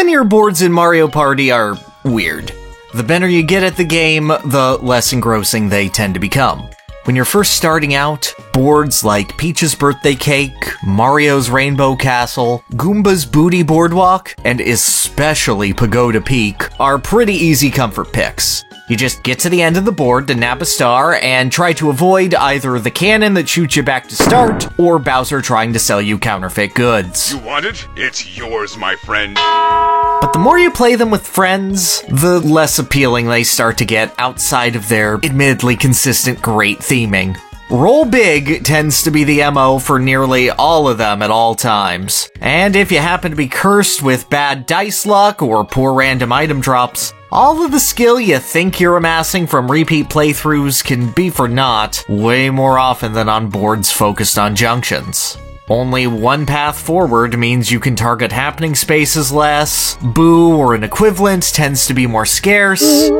Linear boards in Mario Party are weird. The better you get at the game, the less engrossing they tend to become. When you're first starting out, boards like Peach's Birthday Cake, Mario's Rainbow Castle, Goomba's Booty Boardwalk, and especially Pagoda Peak are pretty easy comfort picks. You just get to the end of the board to nab a star and try to avoid either the cannon that shoots you back to start or Bowser trying to sell you counterfeit goods. You want it? It's yours, my friend. But the more you play them with friends, the less appealing they start to get outside of their admittedly consistent great theming. Roll big tends to be the MO for nearly all of them at all times. And if you happen to be cursed with bad dice luck or poor random item drops, all of the skill you think you're amassing from repeat playthroughs can be for naught way more often than on boards focused on junctions. Only one path forward means you can target happening spaces less, Boo or an equivalent tends to be more scarce.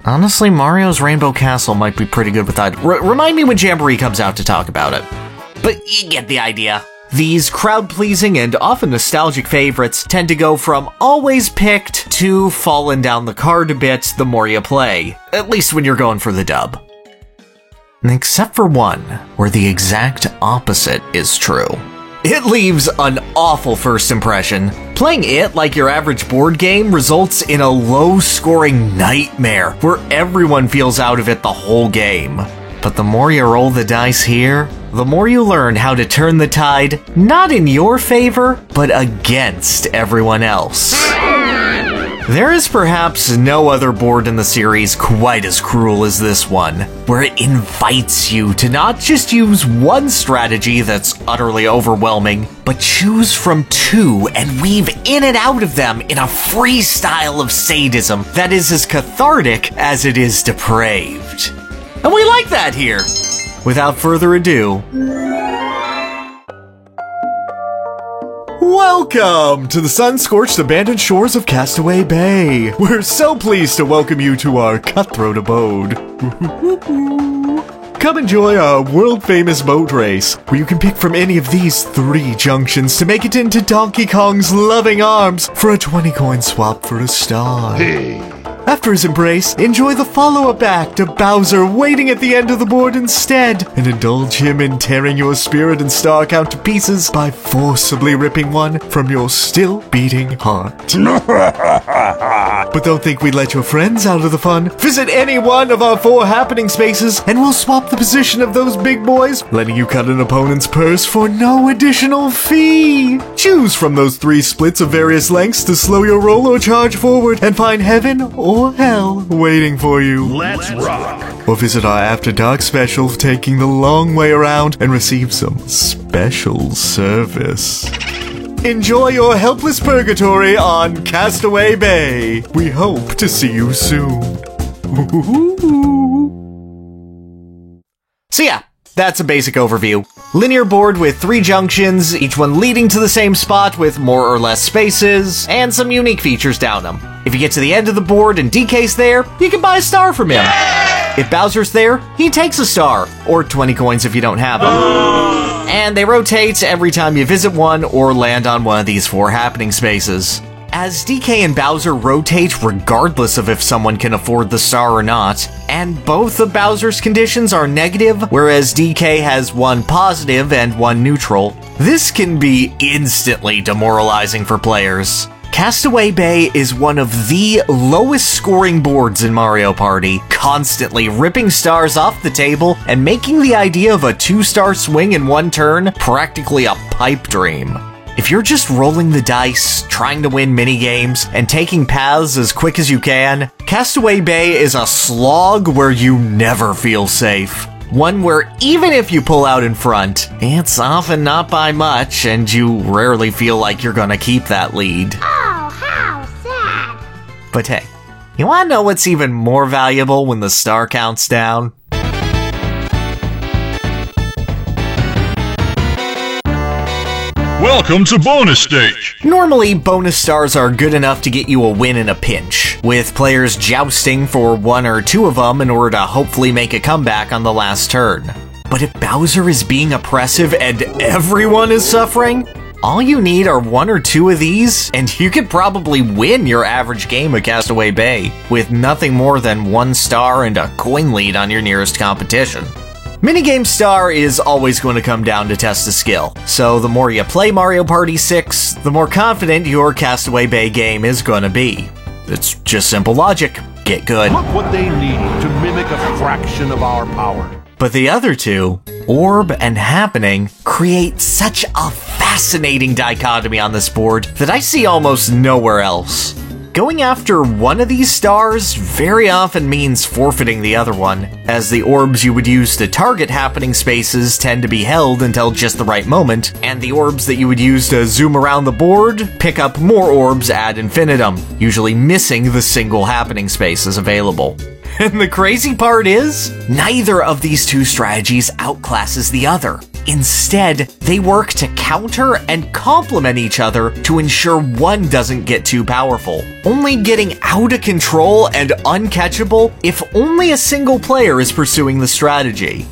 Honestly, Mario's Rainbow Castle might be pretty good with that. Remind me when Jamboree comes out to talk about it. But you get the idea. These crowd-pleasing and often nostalgic favorites tend to go from always picked to fallen down the card a bit the more you play, at least when you're going for the dub. Except for one, where the exact opposite is true. It leaves an awful first impression. Playing it like your average board game results in a low-scoring nightmare where everyone feels out of it the whole game. But the more you roll the dice here, the more you learn how to turn the tide not in your favor, but against everyone else. There is perhaps no other board in the series quite as cruel as this one, where it invites you to not just use one strategy that's utterly overwhelming, but choose from two and weave in and out of them in a freestyle of sadism that is as cathartic as it is depraved. And we like that here. Without further ado, welcome to the sun-scorched abandoned shores of Castaway Bay. We're so pleased to welcome you to our cutthroat abode. Come enjoy our world-famous boat race, where you can pick from any of these 3 junctions to make it into Donkey Kong's loving arms for a 20-coin swap for a star. Hey. After his embrace, enjoy the follow-up act to Bowser waiting at the end of the board instead, and indulge him in tearing your spirit and star count to pieces by forcibly ripping one from your still-beating heart. But don't think we'd let your friends out of the fun. Visit any one of our 4 happening spaces, and we'll swap the position of those big boys, letting you cut an opponent's purse for no additional fee. Choose from those 3 splits of various lengths to slow your roll or charge forward, and find heaven or hell waiting for you. Let's rock. Or visit our After Dark special, taking the long way around, and receive some special service. Enjoy your helpless purgatory on Castaway Bay. We hope to see you soon. So yeah, that's a basic overview. Linear board with 3 junctions, each one leading to the same spot with more or less spaces, and some unique features down them. If you get to the end of the board and DK's there, you can buy a star from him. If Bowser's there, he takes a star, or 20 coins if you don't have them. And they rotate every time you visit one or land on one of these 4 happening spaces. As DK and Bowser rotate regardless of if someone can afford the star or not, and both of Bowser's conditions are negative, whereas DK has one positive and one neutral, this can be instantly demoralizing for players. Castaway Bay is one of the lowest scoring boards in Mario Party, constantly ripping stars off the table and making the idea of a 2-star swing in one turn practically a pipe dream. If you're just rolling the dice, trying to win minigames, and taking paths as quick as you can, Castaway Bay is a slog where you never feel safe. One where even if you pull out in front, it's often not by much, and you rarely feel like you're gonna keep that lead. Oh, how sad. But hey, you wanna know what's even more valuable when the star counts down? Welcome to bonus stage. Normally, bonus stars are good enough to get you a win in a pinch, with players jousting for 1 or 2 of them in order to hopefully make a comeback on the last turn. But if Bowser is being oppressive and everyone is suffering, All you need are 1 or 2 of these, and you could probably win your average game of Castaway Bay, with nothing more than 1 star and a coin lead on your nearest competition. Minigame Star is always going to come down to test of skill, so the more you play Mario Party 6, the more confident your Castaway Bay game is going to be. It's just simple logic. Get good. Look what they need to mimic a fraction of our power. But the other two, Orb and Happening, create such a fascinating dichotomy on this board that I see almost nowhere else. Going after one of these stars very often means forfeiting the other one, as the orbs you would use to target happening spaces tend to be held until just the right moment, and the orbs that you would use to zoom around the board pick up more orbs ad infinitum, usually missing the single happening spaces available. And the crazy part is, neither of these two strategies outclasses the other. Instead, they work to counter and complement each other to ensure one doesn't get too powerful, only getting out of control and uncatchable if only a single player is pursuing the strategy.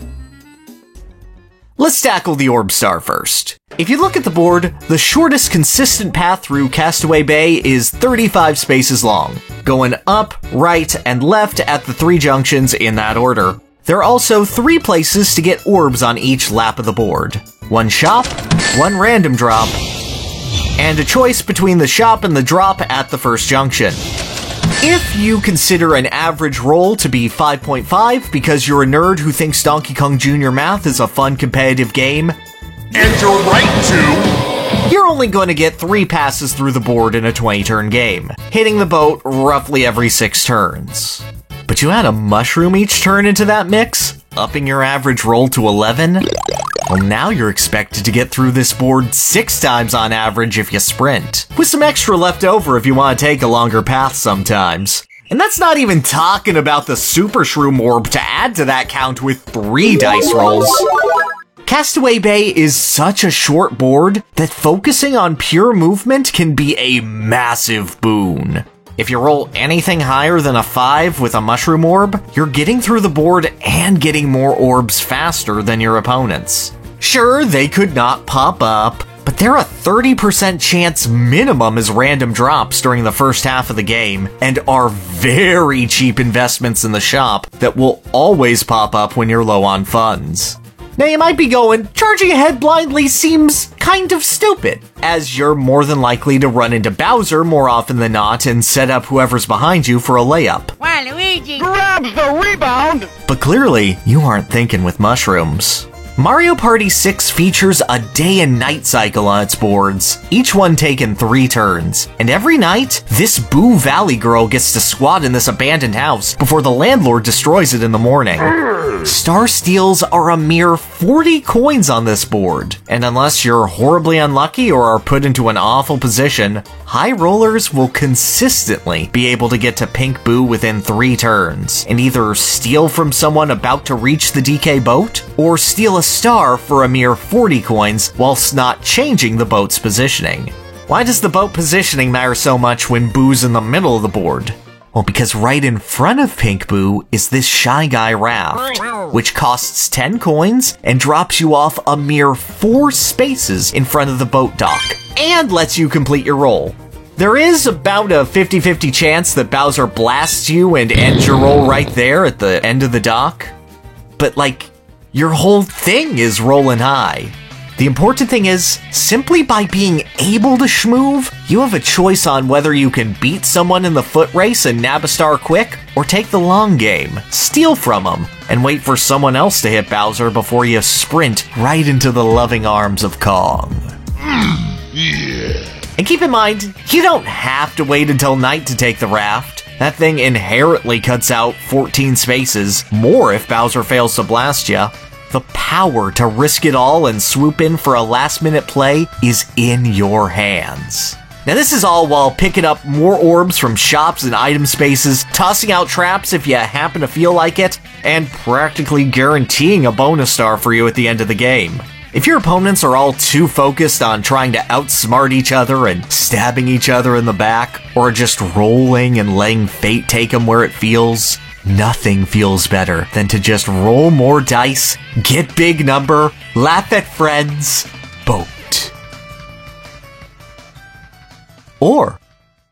Let's tackle the Orb Star first. If you look at the board, the shortest consistent path through Castaway Bay is 35 spaces long, going up, right, and left at the 3 junctions in that order. There are also 3 places to get orbs on each lap of the board. 1 shop, 1 random drop, and a choice between the shop and the drop at the first junction. If you consider an average roll to be 5.5 because you're a nerd who thinks Donkey Kong Jr. Math is a fun competitive game, And you're right to... you're only going to get 3 passes through the board in a 20-turn game, hitting the boat roughly every 6 turns. But you add a mushroom each turn into that mix, upping your average roll to 11? Well, now you're expected to get through this board 6 times on average if you sprint, with some extra left over if you want to take a longer path sometimes. And that's not even talking about the Super Shroom Orb to add to that count with 3 dice rolls. Castaway Bay is such a short board that focusing on pure movement can be a massive boon. If you roll anything higher than a 5 with a Mushroom Orb, you're getting through the board and getting more orbs faster than your opponents. Sure, they could not pop up, but they're a 30% chance minimum as random drops during the first half of the game, and are very cheap investments in the shop that will always pop up when you're low on funds. Now you might be going, charging ahead blindly seems kind of stupid, as you're more than likely to run into Bowser more often than not and set up whoever's behind you for a layup. Waluigi Grabs the rebound! But clearly, you aren't thinking with mushrooms. Mario Party 6 features a day and night cycle on its boards, each one taking 3 turns. And every night, this Boo Valley girl gets to squat in this abandoned house before the landlord destroys it in the morning. Star Steals are a mere 40 coins on this board, and unless you're horribly unlucky or are put into an awful position, high rollers will consistently be able to get to Pink Boo within 3 turns, and either steal from someone about to reach the DK boat, or steal a star for a mere 40 coins whilst not changing the boat's positioning. Why does the boat positioning matter so much when Boo's in the middle of the board? Well, because right in front of Pink Boo is this Shy Guy raft, which costs 10 coins and drops you off a mere 4 spaces in front of the boat dock, and lets you complete your roll. There is about a 50-50 chance that Bowser blasts you and ends your roll right there at the end of the dock, but your whole thing is rolling high. The important thing is, simply by being able to schmoove, you have a choice on whether you can beat someone in the foot race and nab a star quick, or take the long game, steal from them, and wait for someone else to hit Bowser before you sprint right into the loving arms of Kong. And keep in mind, you don't have to wait until night to take the raft. That thing inherently cuts out 14 spaces, more if Bowser fails to blast ya. The power to risk it all and swoop in for a last-minute play is in your hands. Now this is all while picking up more orbs from shops and item spaces, tossing out traps if you happen to feel like it, and practically guaranteeing a bonus star for you at the end of the game. If your opponents are all too focused on trying to outsmart each other and stabbing each other in the back, or just rolling and letting fate take them where it feels, nothing feels better than to just roll more dice, get big number, laugh at friends, boat. Or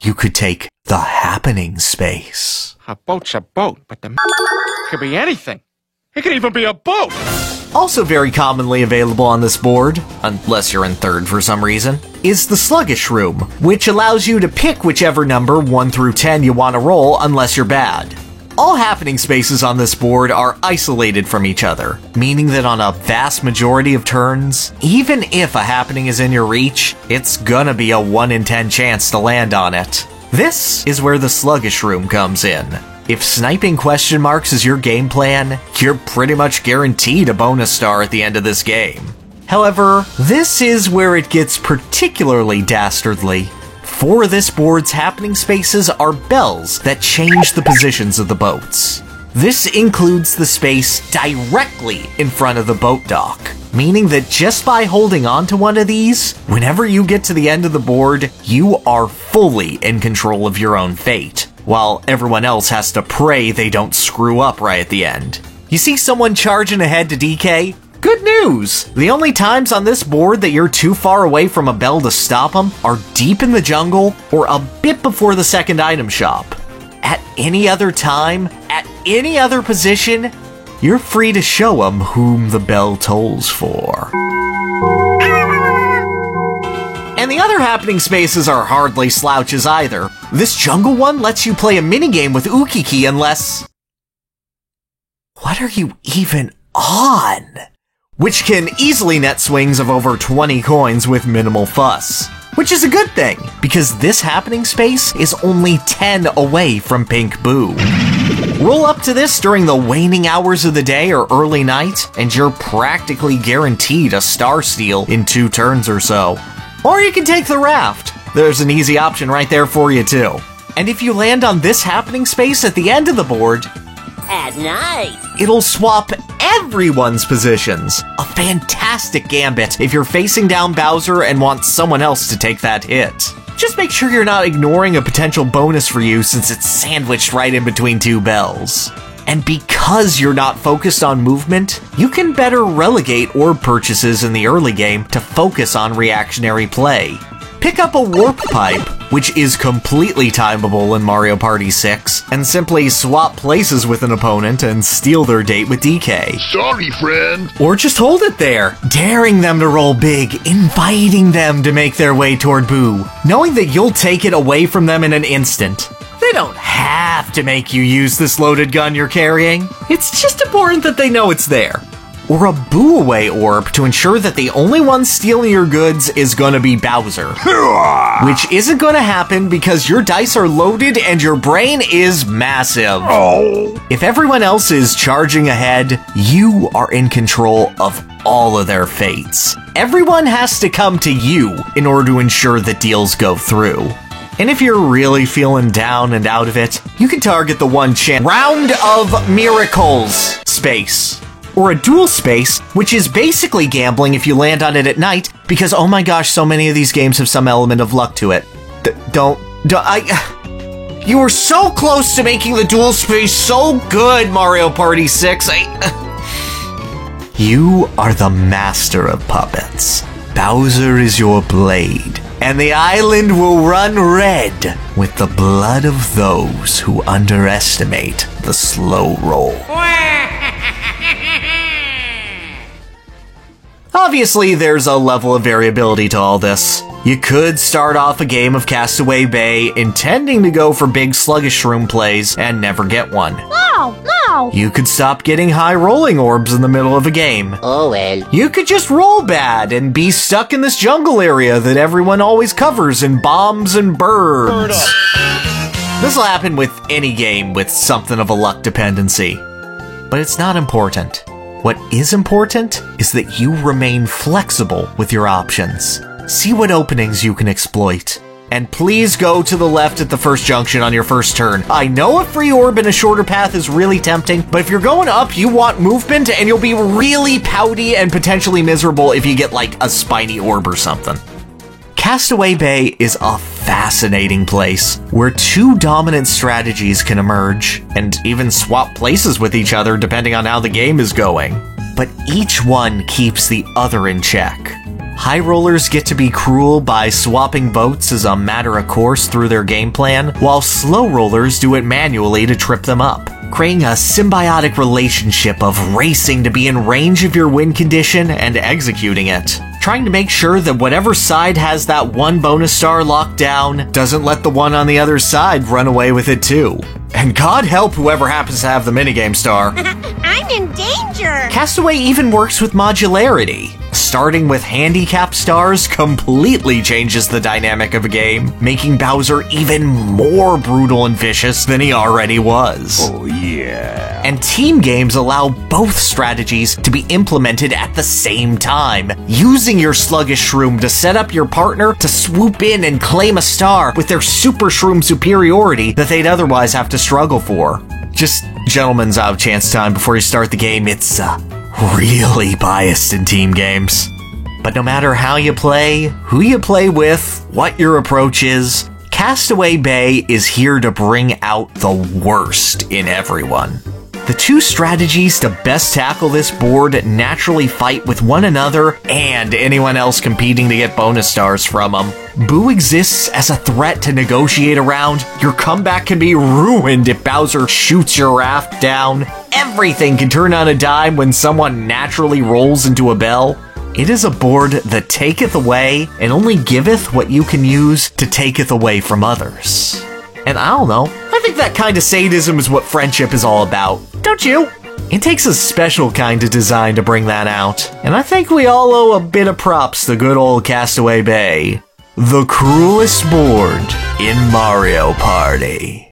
you could take the happening space. A boat's a boat, but the could be anything. It could even be a boat! Also very commonly available on this board, unless you're in third for some reason, is the Sluggish Room, which allows you to pick whichever number 1 through 10 you want to roll unless you're bad. All happening spaces on this board are isolated from each other, meaning that on a vast majority of turns, even if a happening is in your reach, it's gonna be a 1 in 10 chance to land on it. This is where the Sluggish Room comes in. If sniping question marks is your game plan, you're pretty much guaranteed a bonus star at the end of this game. However, this is where it gets particularly dastardly. 4 of this board's happening spaces are bells that change the positions of the boats. This includes the space directly in front of the boat dock, meaning that just by holding on to one of these, whenever you get to the end of the board, you are fully in control of your own fate, while everyone else has to pray they don't screw up right at the end. You see someone charging ahead to DK? Good news! The only times on this board that you're too far away from a bell to stop them are deep in the jungle or a bit before the second item shop. At any other time, at any other position, you're free to show them whom the bell tolls for. And the other happening spaces are hardly slouches either. This jungle one lets you play a minigame with Ukiki unless... What are you even on? Which can easily net swings of over 20 coins with minimal fuss. Which is a good thing, because this happening space is only 10 away from Pink Boo. Roll up to this during the waning hours of the day or early night, and you're practically guaranteed a star steal in 2 turns or so. Or you can take the raft. There's an easy option right there for you too. And if you land on this happening space at the end of the board, At night. it'll swap everyone's positions. A fantastic gambit if you're facing down Bowser and want someone else to take that hit. Just make sure you're not ignoring a potential bonus for you since it's sandwiched right in between 2 bells. And because you're not focused on movement, you can better relegate orb purchases in the early game to focus on reactionary play. Pick up a Warp Pipe, which is completely timeable in Mario Party 6, and simply swap places with an opponent and steal their date with DK. Sorry, friend. Or just hold it there, daring them to roll big, inviting them to make their way toward Boo, knowing that you'll take it away from them in an instant. They don't have to make you use this loaded gun you're carrying. It's just important that they know it's there. Or a Boo Away orb to ensure that the only one stealing your goods is gonna be Bowser. Which isn't gonna happen because your dice are loaded and your brain is massive. If everyone else is charging ahead, you are in control of all of their fates. Everyone has to come to you in order to ensure that deals go through. And if you're really feeling down and out of it, you can target the one chance Round of Miracles space. Or a dual space, which is basically gambling if you land on it at night, because oh my gosh, so many of these games have some element of luck to it. You were so close to making the dual space so good, Mario Party 6. You are the master of puppets. Bowser is your blade, and the island will run red with the blood of those who underestimate the slow roll. Obviously, there's a level of variability to all this. You could start off a game of Castaway Bay intending to go for big sluggish room plays and never get one. No, no. You could stop getting high rolling orbs in the middle of a game. Oh well. You could just roll bad and be stuck in this jungle area that everyone always covers in bombs and birds. This will happen with any game with something of a luck dependency. But it's not important. What is important is that you remain flexible with your options. See what openings you can exploit. And please go to the left at the first junction on your first turn. I know a free orb in a shorter path is really tempting, but if you're going up, you want movement and you'll be really pouty and potentially miserable if you get like a spiny orb or something. Castaway Bay is a fascinating place where 2 dominant strategies can emerge and even swap places with each other depending on how the game is going. But each one keeps the other in check. High rollers get to be cruel by swapping boats as a matter of course through their game plan, while slow rollers do it manually to trip them up, creating a symbiotic relationship of racing to be in range of your win condition and executing it. Trying to make sure that whatever side has that one bonus star locked down doesn't let the one on the other side run away with it too. And God help whoever happens to have the minigame star. I'm in danger! Castaway even works with modularity. Starting with handicap stars completely changes the dynamic of a game, making Bowser even more brutal and vicious than he already was. Oh yeah. And team games allow both strategies to be implemented at the same time, using your sluggish shroom to set up your partner to swoop in and claim a star with their super shroom superiority that they'd otherwise have to struggle for. Just gentlemen's out chance time before you start the game. It's really biased in team games. But no matter how you play, who you play with, what your approach is, Castaway Bay is here to bring out the worst in everyone. The two strategies to best tackle this board naturally fight with one another and anyone else competing to get bonus stars from them. Boo exists as a threat to negotiate around. Your comeback can be ruined if Bowser shoots your raft down. Everything can turn on a dime when someone naturally rolls into a bell. It is a board that taketh away and only giveth what you can use to taketh away from others. And I don't know, I think that kind of sadism is what friendship is all about, don't you? It takes a special kind of design to bring that out, and I think we all owe a bit of props to good old Castaway Bay, the cruelest board in Mario Party.